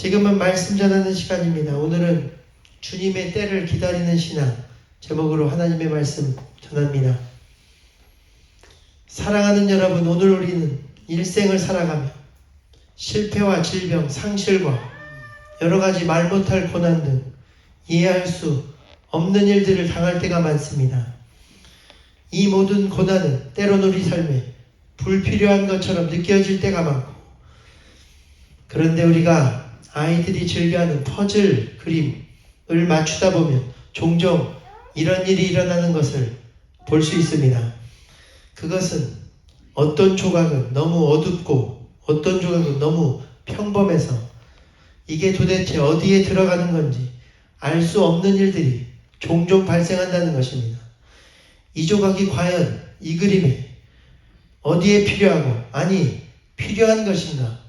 지금은 말씀 전하는 시간입니다. 오늘은 주님의 때를 기다리는 신앙 제목으로 하나님의 말씀 전합니다. 사랑하는 여러분, 오늘 우리는 일생을 살아가며 실패와 질병, 상실과 여러 가지 말 못할 고난 등 이해할 수 없는 일들을 당할 때가 많습니다. 이 모든 고난은 때론 우리 삶에 불필요한 것처럼 느껴질 때가 많고, 그런데 우리가 아이들이 즐겨하는 퍼즐 그림을 맞추다 보면 종종 이런 일이 일어나는 것을 볼 수 있습니다. 그것은 어떤 조각은 너무 어둡고 어떤 조각은 너무 평범해서 이게 도대체 어디에 들어가는 건지 알 수 없는 일들이 종종 발생한다는 것입니다. 이 조각이 과연 이 그림에 어디에 필요하고, 아니 필요한 것인가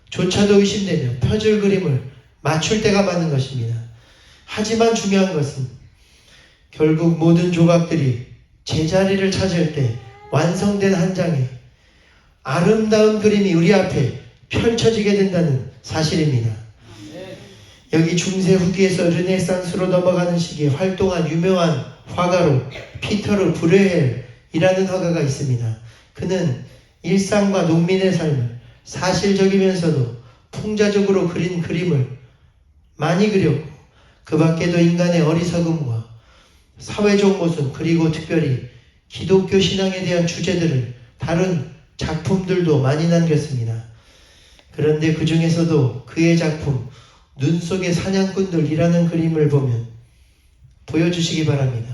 조차도 의심되며 퍼즐 그림을 맞출 때가 많은 것입니다. 하지만 중요한 것은 결국 모든 조각들이 제자리를 찾을 때 완성된 한 장의 아름다운 그림이 우리 앞에 펼쳐지게 된다는 사실입니다. 여기 중세 후기에서 르네상스로 넘어가는 시기에 활동한 유명한 화가로 피터르 브레헬이라는 화가가 있습니다. 그는 일상과 농민의 삶을 사실적이면서도 풍자적으로 그린 그림을 많이 그렸고, 그 밖에도 인간의 어리석음과 사회적 모순, 그리고 특별히 기독교 신앙에 대한 주제들을 다룬 작품들도 많이 남겼습니다. 그런데 그 중에서도 그의 작품 눈 속의 사냥꾼들이라는 그림을 보여주시기 바랍니다.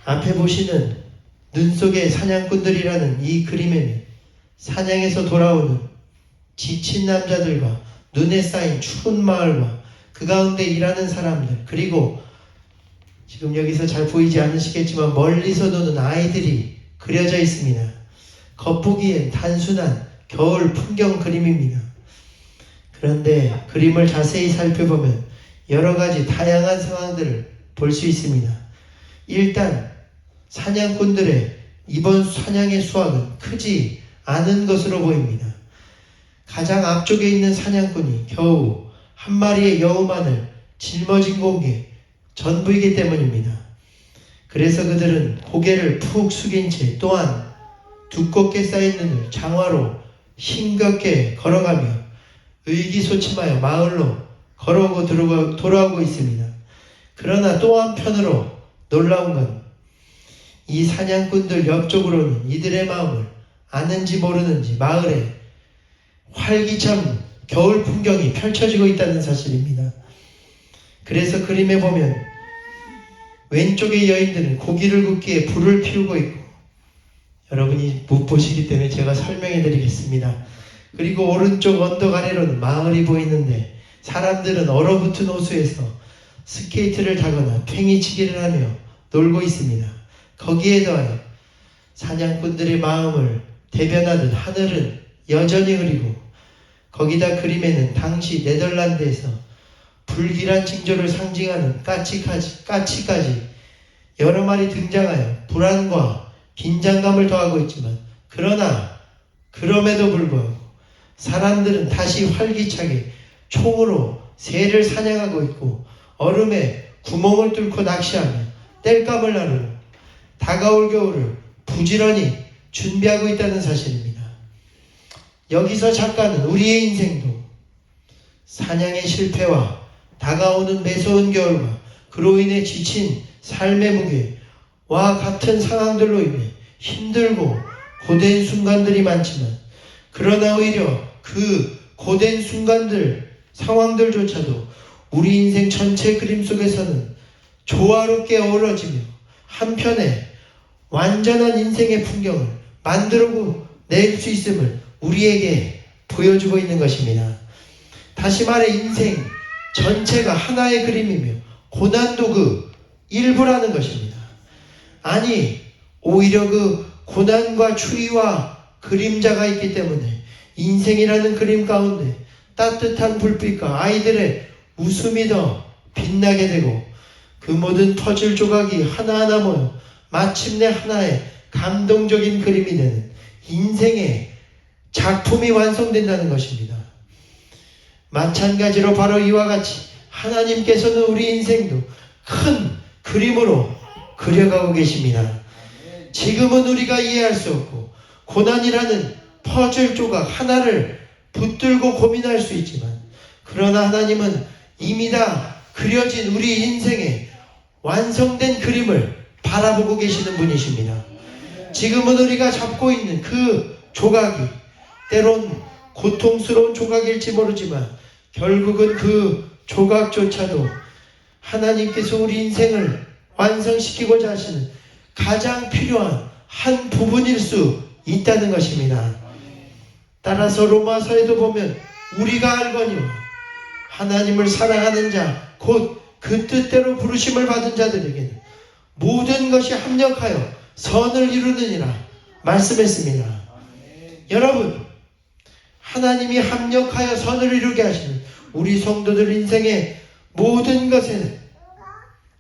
앞에 보시는 눈 속의 사냥꾼들이라는 이 그림에는 사냥에서 돌아오는 지친 남자들과 눈에 쌓인 추운 마을과 그 가운데 일하는 사람들, 그리고 지금 여기서 잘 보이지 않으시겠지만 멀리서 노는 아이들이 그려져 있습니다. 겉보기엔 단순한 겨울 풍경 그림입니다. 그런데 그림을 자세히 살펴보면 여러 가지 다양한 상황들을 볼 수 있습니다. 일단 사냥꾼들의 이번 사냥의 수확은 크지 않은 것으로 보입니다. 가장 앞쪽에 있는 사냥꾼이 겨우 한 마리의 여우만을 짊어진 게 전부이기 때문입니다. 그래서 그들은 고개를 푹 숙인 채 또한 두껍게 쌓인 눈을 장화로 힘겹게 걸어가며 의기소침하여 마을로 걸어오고 돌아오고 있습니다. 그러나 또 한편으로 놀라운 건 이 사냥꾼들 옆쪽으로는 이들의 마음을 아는지 모르는지 마을에 활기찬 겨울 풍경이 펼쳐지고 있다는 사실입니다. 그래서 그림에 보면 왼쪽의 여인들은 고기를 굽기에 불을 피우고 있고, 여러분이 못 보시기 때문에 제가 설명해 드리겠습니다. 그리고 오른쪽 언덕 아래로는 마을이 보이는데 사람들은 얼어붙은 호수에서 스케이트를 타거나 팽이치기를 하며 놀고 있습니다. 거기에 더하여 사냥꾼들의 마음을 대변하듯 하늘은 여전히 흐리고, 거기다 그림에는 당시 네덜란드에서 불길한 징조를 상징하는 까치까지 여러 마리 등장하여 불안과 긴장감을 더하고 있지만, 그러나 그럼에도 불구하고 사람들은 다시 활기차게 총으로 새를 사냥하고 있고, 얼음에 구멍을 뚫고 낚시하며 땔감을 나누고 다가올 겨울을 부지런히 준비하고 있다는 사실입니다. 여기서 작가는 우리의 인생도 사냥의 실패와 다가오는 매서운 겨울과 그로 인해 지친 삶의 무게와 같은 상황들로 인해 힘들고 고된 순간들이 많지만, 그러나 오히려 그 고된 순간들, 상황들조차도 우리 인생 전체 그림 속에서는 조화롭게 어우러지며 한편에 완전한 인생의 풍경을 만들어 낼 수 있음을 우리에게 보여주고 있는 것입니다. 다시 말해 인생 전체가 하나의 그림이며 고난도 그 일부라는 것입니다. 아니, 오히려 그 고난과 추위와 그림자가 있기 때문에 인생이라는 그림 가운데 따뜻한 불빛과 아이들의 웃음이 더 빛나게 되고, 그 모든 퍼즐 조각이 하나하나 모여 마침내 하나의 감동적인 그림이 되는 인생의 작품이 완성된다는 것입니다. 마찬가지로 바로 이와 같이 하나님께서는 우리 인생도 큰 그림으로 그려가고 계십니다. 지금은 우리가 이해할 수 없고 고난이라는 퍼즐 조각 하나를 붙들고 고민할 수 있지만, 그러나 하나님은 이미 다 그려진 우리 인생의 완성된 그림을 바라보고 계시는 분이십니다. 지금은 우리가 잡고 있는 그 조각이 때론 고통스러운 조각일지 모르지만 결국은 그 조각조차도 하나님께서 우리 인생을 완성시키고자 하시는 가장 필요한 한 부분일 수 있다는 것입니다. 따라서 로마서에도 보면 우리가 알거니와 하나님을 사랑하는 자 곧 그 뜻대로 부르심을 받은 자들에게는 모든 것이 합력하여 선을 이루느니라 말씀했습니다. 여러분, 하나님이 합력하여 선을 이루게 하시는 우리 성도들 인생의 모든 것에는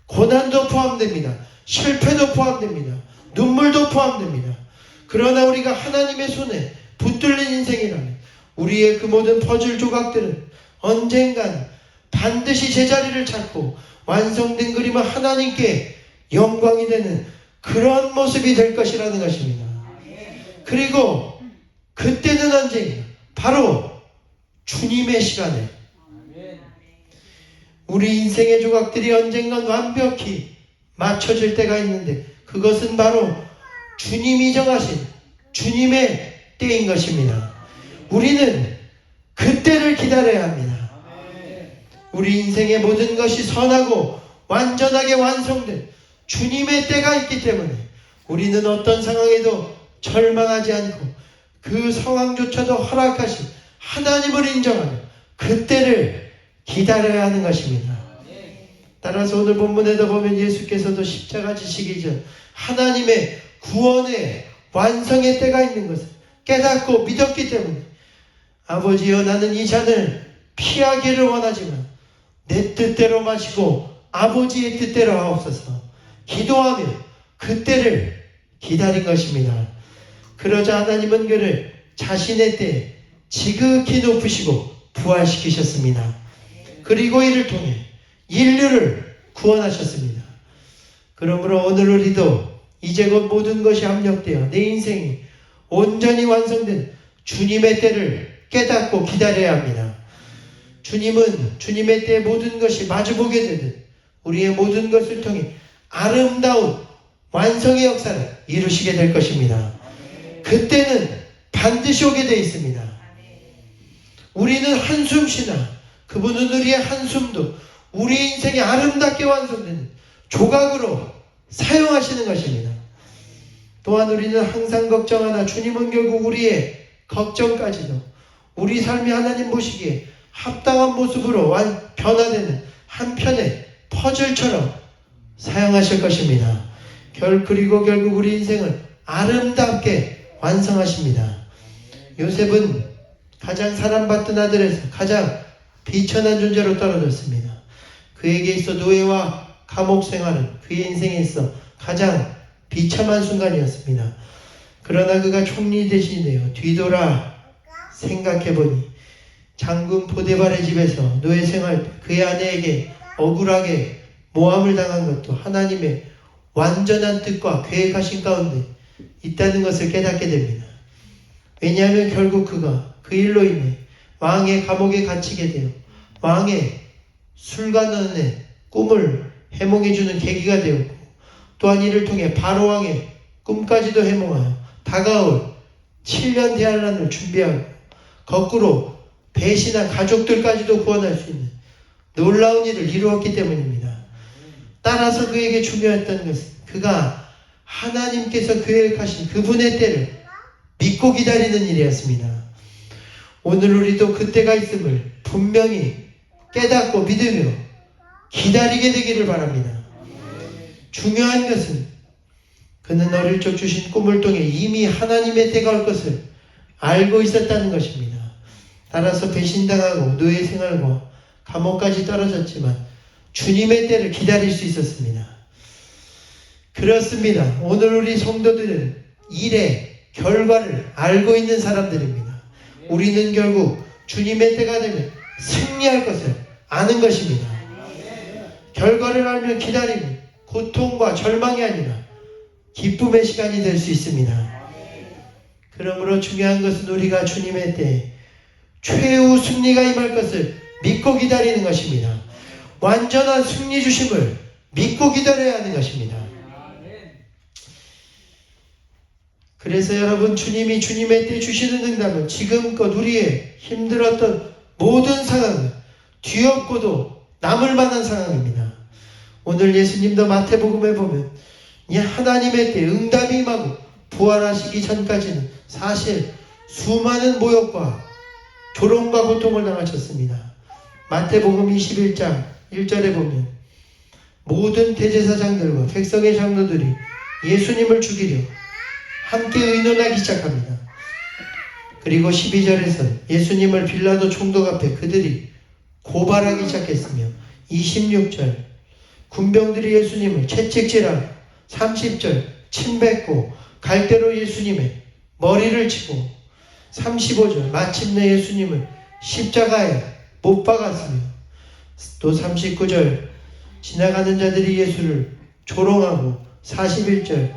고난도 포함됩니다. 실패도 포함됩니다. 눈물도 포함됩니다. 그러나 우리가 하나님의 손에 붙들린 인생이라면 우리의 그 모든 퍼즐 조각들은 언젠간 반드시 제자리를 찾고 완성된 그림은 하나님께 영광이 되는 그런 모습이 될 것이라는 것입니다. 그리고 그때는 언젠가 바로 주님의 시간에 우리 인생의 조각들이 언젠간 완벽히 맞춰질 때가 있는데, 그것은 바로 주님이 정하신 주님의 때인 것입니다. 우리는 그때를 기다려야 합니다. 우리 인생의 모든 것이 선하고 완전하게 완성된 주님의 때가 있기 때문에 우리는 어떤 상황에도 절망하지 않고 그 상황조차도 허락하신 하나님을 인정하며 그때를 기다려야 하는 것입니다. 따라서 오늘 본문에도 보면 예수께서도 십자가 지시기 전 하나님의 구원의 완성의 때가 있는 것을 깨닫고 믿었기 때문에 아버지여, 나는 이 잔을 피하기를 원하지만 내 뜻대로 마시고 아버지의 뜻대로 하옵소서 기도하며 그때를 기다린 것입니다. 그러자 하나님은 그를 자신의 때에 지극히 높으시고 부활시키셨습니다. 그리고 이를 통해 인류를 구원하셨습니다. 그러므로 오늘 우리도 이제 곧 모든 것이 합력되어 내 인생이 온전히 완성된 주님의 때를 깨닫고 기다려야 합니다. 주님은 주님의 때에 모든 것이 마주보게 되는 우리의 모든 것을 통해 아름다운 완성의 역사를 이루시게 될 것입니다. 그때는 반드시 오게 되어 있습니다. 우리는 한숨 쉬나 그분은 우리의 한숨도 우리 인생이 아름답게 완성되는 조각으로 사용하시는 것입니다. 또한 우리는 항상 걱정하나 주님은 결국 우리의 걱정까지도 우리 삶이 하나님 보시기에 합당한 모습으로 변화되는 한편의 퍼즐처럼 사용하실 것입니다. 그리고 결국 우리 인생을 아름답게 완성하십니다. 요셉은 가장 사랑받던 아들에서 가장 비천한 존재로 떨어졌습니다. 그에게 있어 노예와 감옥 생활은 그의 인생에 있어 가장 비참한 순간이었습니다. 그러나 그가 총리 대신이 되어 뒤돌아 생각해보니 장군 보데발의 집에서 노예 생활 때 그의 아내에게 억울하게 모함을 당한 것도 하나님의 완전한 뜻과 계획하신 가운데 있다는 것을 깨닫게 됩니다. 왜냐하면 결국 그가 그 일로 인해 왕의 감옥에 갇히게 되어 왕의 술관원의 꿈을 해몽해주는 계기가 되었고, 또한 이를 통해 바로왕의 꿈까지도 해몽하여 다가올 7년 대환란을 준비하고 거꾸로 배신한 가족들까지도 구원할 수 있는 놀라운 일을 이루었기 때문입니다. 따라서 그에게 중요했던 것은 그가 하나님께서 계획하신 그분의 때를 믿고 기다리는 일이었습니다. 오늘 우리도 그때가 있음을 분명히 깨닫고 믿으며 기다리게 되기를 바랍니다. 중요한 것은 그는 어릴 적 주신 꿈을 통해 이미 하나님의 때가 올 것을 알고 있었다는 것입니다. 따라서 배신당하고 노예 생활과 감옥까지 떨어졌지만 주님의 때를 기다릴 수 있었습니다. 그렇습니다. 오늘 우리 성도들은 일의 결과를 알고 있는 사람들입니다. 우리는 결국 주님의 때가 되면 승리할 것을 아는 것입니다. 결과를 알면 기다림은 고통과 절망이 아니라 기쁨의 시간이 될 수 있습니다. 그러므로 중요한 것은 우리가 주님의 때에 최후 승리가 임할 것을 믿고 기다리는 것입니다. 완전한 승리 주심을 믿고 기다려야 하는 것입니다. 그래서 여러분, 주님이 주님의 때 주시는 응답은 지금껏 우리의 힘들었던 모든 상황을 뒤엎고도 남을 만한 상황입니다. 오늘 예수님도 마태복음에 보면 이 하나님의 때 응답이 임하고 부활하시기 전까지는 사실 수많은 모욕과 조롱과 고통을 당하셨습니다. 마태복음 21장 1절에 보면 모든 대제사장들과 백성의 장로들이 예수님을 죽이려 함께 의논하기 시작합니다. 그리고 12절에서 예수님을 빌라도 총독 앞에 그들이 고발하기 시작했으며 26절 군병들이 예수님을 채찍질하고 30절 침 뱉고 갈대로 예수님의 머리를 치고 35절 마침내 예수님을 십자가에 못 박았으며 또 39절 지나가는 자들이 예수를 조롱하고 41절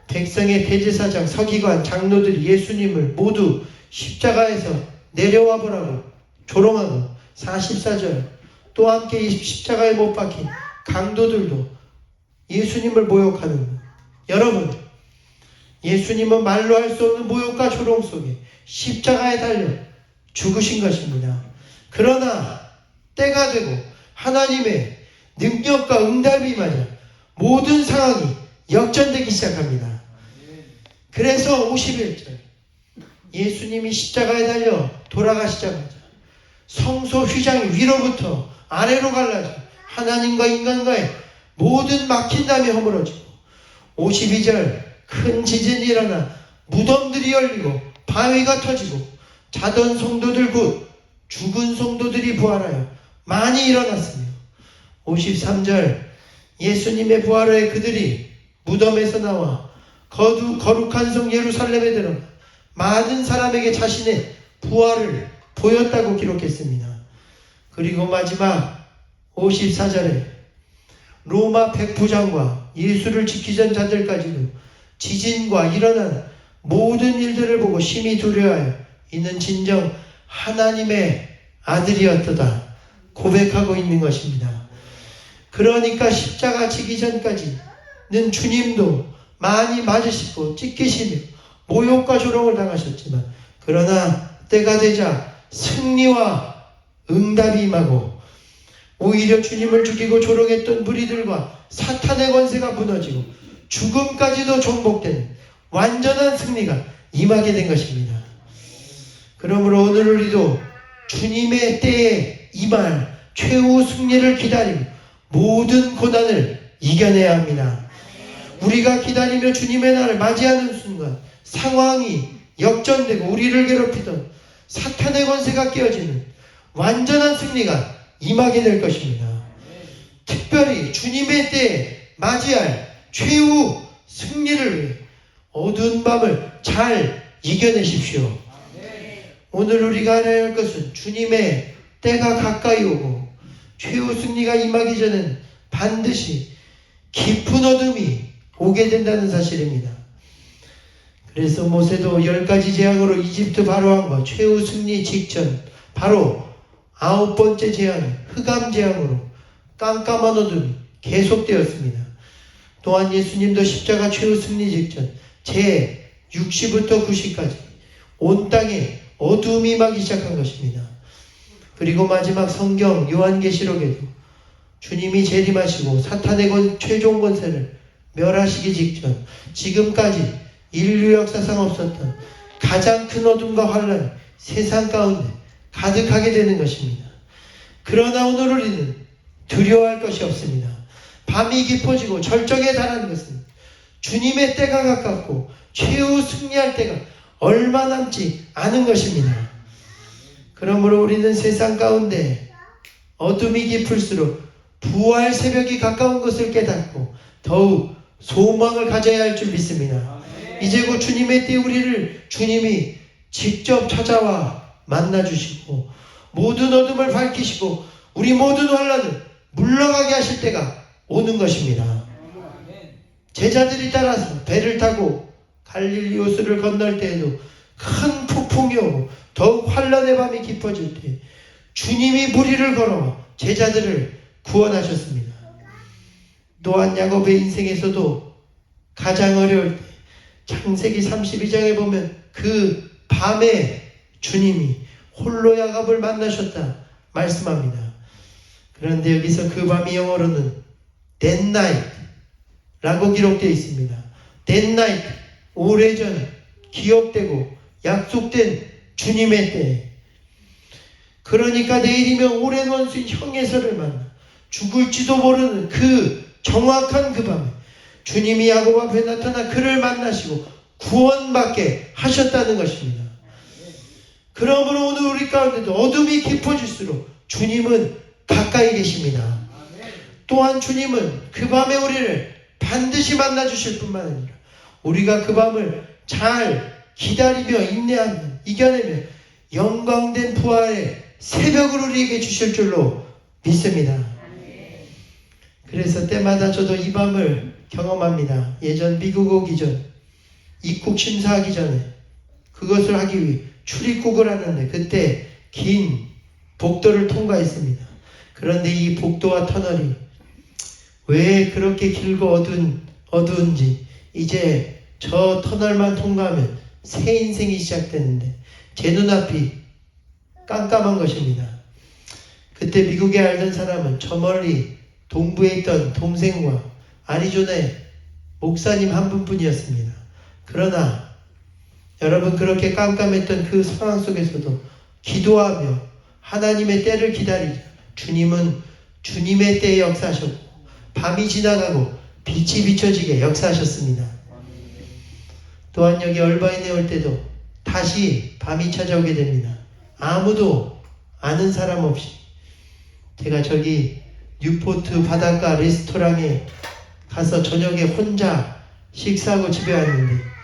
백성의 대제사장 서기관 장로들이 예수님을 모두 십자가에서 내려와 보라고 조롱하고 44절 또 함께 이 십자가에 못 박힌 강도들도 예수님을 모욕하는 것. 여러분, 예수님은 말로 할 수 없는 모욕과 조롱 속에 십자가에 달려 죽으신 것입니다. 그러나 때가 되고 하나님의 능력과 응답이 맞아 모든 상황이 역전되기 시작합니다. 그래서 51절 예수님이 십자가에 달려 돌아가시자마자 성소 휘장이 위로부터 아래로 갈라져 하나님과 인간과의 모든 막힌담이 허물어지고 52절 큰 지진이 일어나 무덤들이 열리고 바위가 터지고 자던 성도들 곧 죽은 성도들이 부활하여 많이 일어났으며 53절 예수님의 부활에 그들이 무덤에서 나와 거룩한 성 예루살렘에 들어가 많은 사람에게 자신의 부활을 보였다고 기록했습니다. 그리고 마지막 54절에 로마 백부장과 예수를 지키던 자들까지도 지진과 일어난 모든 일들을 보고 심히 두려워하여 이는 진정 하나님의 아들이었도다 고백하고 있는 것입니다. 그러니까 십자가 지기 전까지는 주님도 많이 맞으시고 찢기시며 모욕과 조롱을 당하셨지만 그러나 때가 되자 승리와 응답이 임하고 오히려 주님을 죽이고 조롱했던 무리들과 사탄의 권세가 무너지고 죽음까지도 정복되는 완전한 승리가 임하게 된 것입니다. 그러므로 오늘 우리도 주님의 때에 임할 최후 승리를 기다리며 모든 고난을 이겨내야 합니다. 우리가 기다리며 주님의 날을 맞이하는 순간 상황이 역전되고 우리를 괴롭히던 사탄의 권세가 깨어지는 완전한 승리가 임하게 될 것입니다. 특별히 주님의 때에 맞이할 최후 승리를 위해 어두운 밤을 잘 이겨내십시오. 오늘 우리가 알아야 할 것은 주님의 때가 가까이 오고 최후 승리가 임하기 전엔 반드시 깊은 어둠이 오게 된다는 사실입니다. 그래서 모세도 10가지 재앙으로 이집트 바로왕과 최후 승리 직전 바로 9번째 재앙 흑암 재앙으로 깜깜한 어둠이 계속되었습니다. 또한 예수님도 십자가 최후 승리 직전 제 60부터 90까지 온 땅에 어둠이 임하기 시작한 것입니다. 그리고 마지막 성경 요한계시록에도 주님이 재림하시고 사탄의 최종 권세를 멸하시기 직전 지금까지 인류 역사상 없었던 가장 큰 어둠과 환란이 세상 가운데 가득하게 되는 것입니다. 그러나 오늘 우리는 두려워할 것이 없습니다. 밤이 깊어지고 절정에 달하는 것은 주님의 때가 가깝고 최후 승리할 때가 얼마 남지 않은 것입니다. 그러므로 우리는 세상 가운데 어둠이 깊을수록 부활 새벽이 가까운 것을 깨닫고 더욱 소망을 가져야 할 줄 믿습니다. 이제 곧 주님의 때 우리를 주님이 직접 찾아와 만나주시고 모든 어둠을 밝히시고 우리 모든 환난을 물러가게 하실 때가 오는 것입니다. 제자들이 따라서 배를 타고 갈릴리 호수를 건널 때에도 큰 폭풍이 오고 더욱 환란의 밤이 깊어질 때 주님이 무리를 걸어 제자들을 구원하셨습니다. 또한 야곱의 인생에서도 가장 어려울 때 창세기 32장에 보면 그 밤에 주님이 홀로 야곱을 만나셨다 말씀합니다. 그런데 여기서 그 밤이 영어로는 that night 라고 기록되어 있습니다. that night, 오래전 기억되고 약속된 주님의 때. 그러니까 내일이면 오랜 원수인 형에서를 만나 죽을지도 모르는 그 정확한 그 밤에 주님이 야곱 앞에 나타나 그를 만나시고 구원받게 하셨다는 것입니다. 그러므로 오늘 우리 가운데도 어둠이 깊어질수록 주님은 가까이 계십니다. 또한 주님은 그 밤에 우리를 반드시 만나 주실 뿐만 아니라 우리가 그 밤을 잘 기다리며 인내하며 이겨내며 영광된 부활의 새벽을 우리에게 주실 줄로 믿습니다. 그래서 때마다 저도 이 밤을 경험합니다. 예전 미국 오기 전 입국 심사하기 전에 그것을 하기 위해 출입국을 하는데 그때 긴 복도를 통과했습니다. 그런데 이 복도와 터널이 왜 그렇게 길고 어두운지 이제 저 터널만 통과하면 새 인생이 시작되는데 제 눈앞이 깜깜한 것입니다. 그때 미국에 알던 사람은 저 멀리 동부에 있던 동생과 아리조나의 목사님 한 분뿐이었습니다. 그러나 여러분 그렇게 깜깜했던 그 상황 속에서도 기도하며 하나님의 때를 기다리자 주님은 주님의 때에 역사하셨고 밤이 지나가고 빛이 비춰지게 역사하셨습니다. 또한 여기 얼바인에 올 때도 다시 밤이 찾아오게 됩니다. 아무도 아는 사람 없이 제가 저기 뉴포트 바닷가 레스토랑에 가서 저녁에 혼자 식사하고 집에 왔는데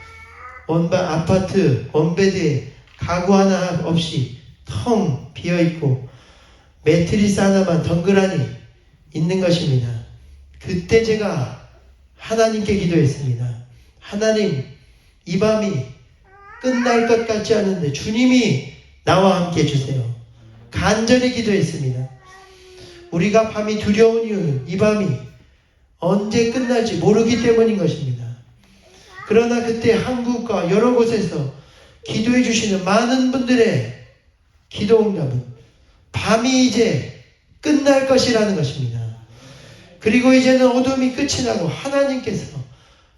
아파트 원베드에 가구 하나 없이 텅 비어있고 매트리스 하나만 덩그러니 있는 것입니다. 그때 제가 하나님께 기도했습니다. 하나님, 이 밤이 끝날 것 같지 않은데 주님이 나와 함께 해주세요. 간절히 기도했습니다. 우리가 밤이 두려운 이유는 이 밤이 언제 끝날지 모르기 때문인 것입니다. 그러나 그때 한국과 여러 곳에서 기도해 주시는 많은 분들의 기도 응답은 밤이 이제 끝날 것이라는 것입니다. 그리고 이제는 어둠이 끝이 나고 하나님께서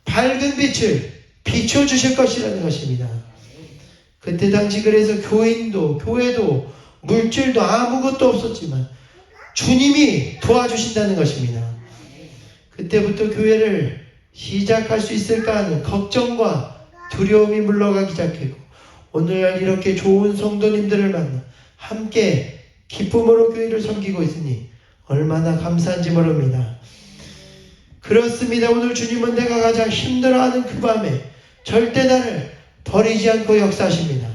밝은 빛을 비춰주실 것이라는 것입니다. 그때 당시 그래서 교회도 물질도 아무것도 없었지만 주님이 도와주신다는 것입니다. 그때부터 교회를 시작할 수 있을까 하는 걱정과 두려움이 물러가기 시작했고 오늘날 이렇게 좋은 성도님들을 만나 함께 기쁨으로 교회를 섬기고 있으니 얼마나 감사한지 모릅니다. 그렇습니다. 오늘 주님은 내가 가장 힘들어하는 그 밤에 절대 나를 버리지 않고 역사하십니다.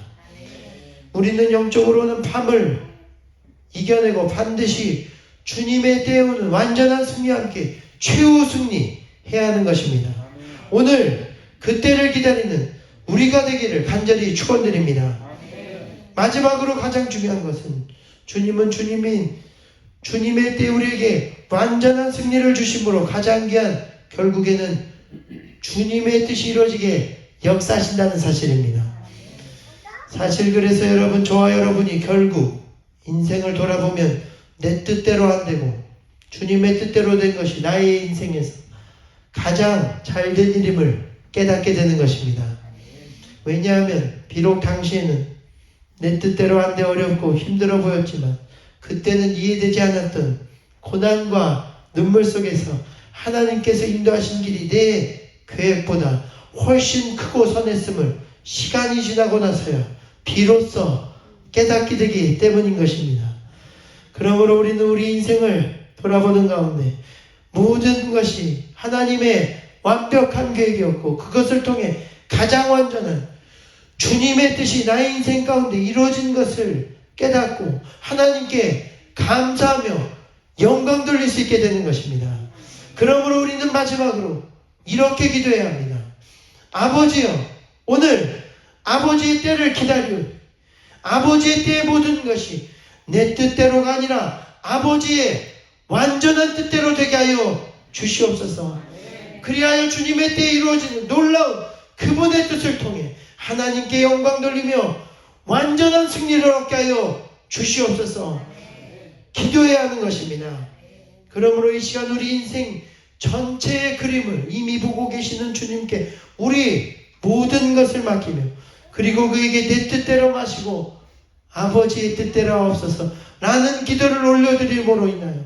우리는 영적으로는 밤을 이겨내고 반드시 주님의 때에 오는 완전한 승리와 함께 최후 승리해야 하는 것입니다. 오늘 그때를 기다리는 우리가 되기를 간절히 축원드립니다. 마지막으로 가장 중요한 것은 주님은 주님의 때 우리에게 완전한 승리를 주심으로 가장 귀한 결국에는 주님의 뜻이 이루어지게 역사하신다는 사실입니다. 사실 그래서 여러분 저와 여러분이 결국 인생을 돌아보면 내 뜻대로 안 되고 주님의 뜻대로 된 것이 나의 인생에서 가장 잘된 일임을 깨닫게 되는 것입니다. 왜냐하면 비록 당시에는 내 뜻대로 안 돼 어렵고 힘들어 보였지만 그때는 이해되지 않았던 고난과 눈물 속에서 하나님께서 인도하신 길이 내 계획보다 훨씬 크고 선했음을 시간이 지나고 나서야 비로소 깨닫게 되기 때문인 것입니다. 그러므로 우리는 우리 인생을 돌아보는 가운데 모든 것이 하나님의 완벽한 계획이었고 그것을 통해 가장 완전한 주님의 뜻이 나의 인생 가운데 이루어진 것을 깨닫고 하나님께 감사하며 영광 돌릴 수 있게 되는 것입니다. 그러므로 우리는 마지막으로 이렇게 기도해야 합니다. 아버지여, 오늘 아버지의 때를 기다려 아버지의 때의 모든 것이 내 뜻대로가 아니라 아버지의 완전한 뜻대로 되게 하여 주시옵소서. 그리하여 주님의 때에 이루어지는 놀라운 그분의 뜻을 통해 하나님께 영광 돌리며 완전한 승리를 얻게 하여 주시옵소서. 기도해야 하는 것입니다. 그러므로 이 시간 우리 인생 전체의 그림을 이미 보고 계시는 주님께 우리 모든 것을 맡기며 그리고 그에게 내 뜻대로 마시고 아버지의 뜻대로 하옵소서 라는 기도를 올려드림으로 인하여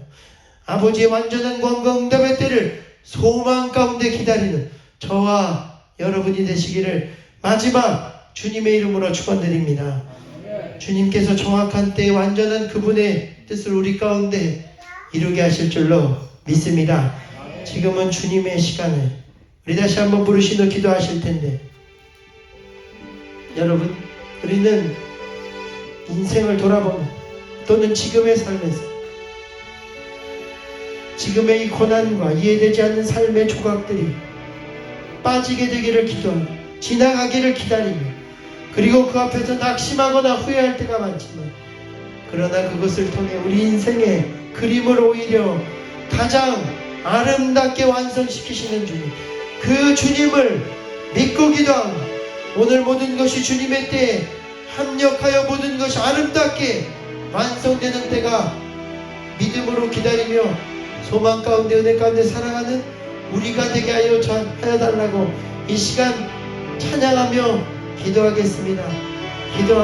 아버지의 완전한 구원과 응답의 때를 소망 가운데 기다리는 저와 여러분이 되시기를 마지막 주님의 이름으로 축원드립니다. 주님께서 정확한 때에 완전한 그분의 뜻을 우리 가운데 이루게 하실 줄로 믿습니다. 지금은 주님의 시간을 우리 다시 한번 부르시며 기도하실 텐데, 여러분, 우리는 인생을 돌아보면 또는 지금의 삶에서 지금의 이 고난과 이해되지 않는 삶의 조각들이 빠지게 되기를 기도하며 지나가기를 기다리며 그리고 그 앞에서 낙심하거나 후회할 때가 많지만, 그러나 그것을 통해 우리 인생의 그림을 오히려 가장 아름답게 완성시키시는 주님, 그 주님을 믿고 기도하며 오늘 모든 것이 주님의 때에 합력하여 모든 것이 아름답게 완성되는 때가 믿음으로 기다리며 소망 가운데 은혜 가운데 살아가는 우리가 되게 하여 달라고 이 시간 찬양하며 기도하겠습니다. 기도하며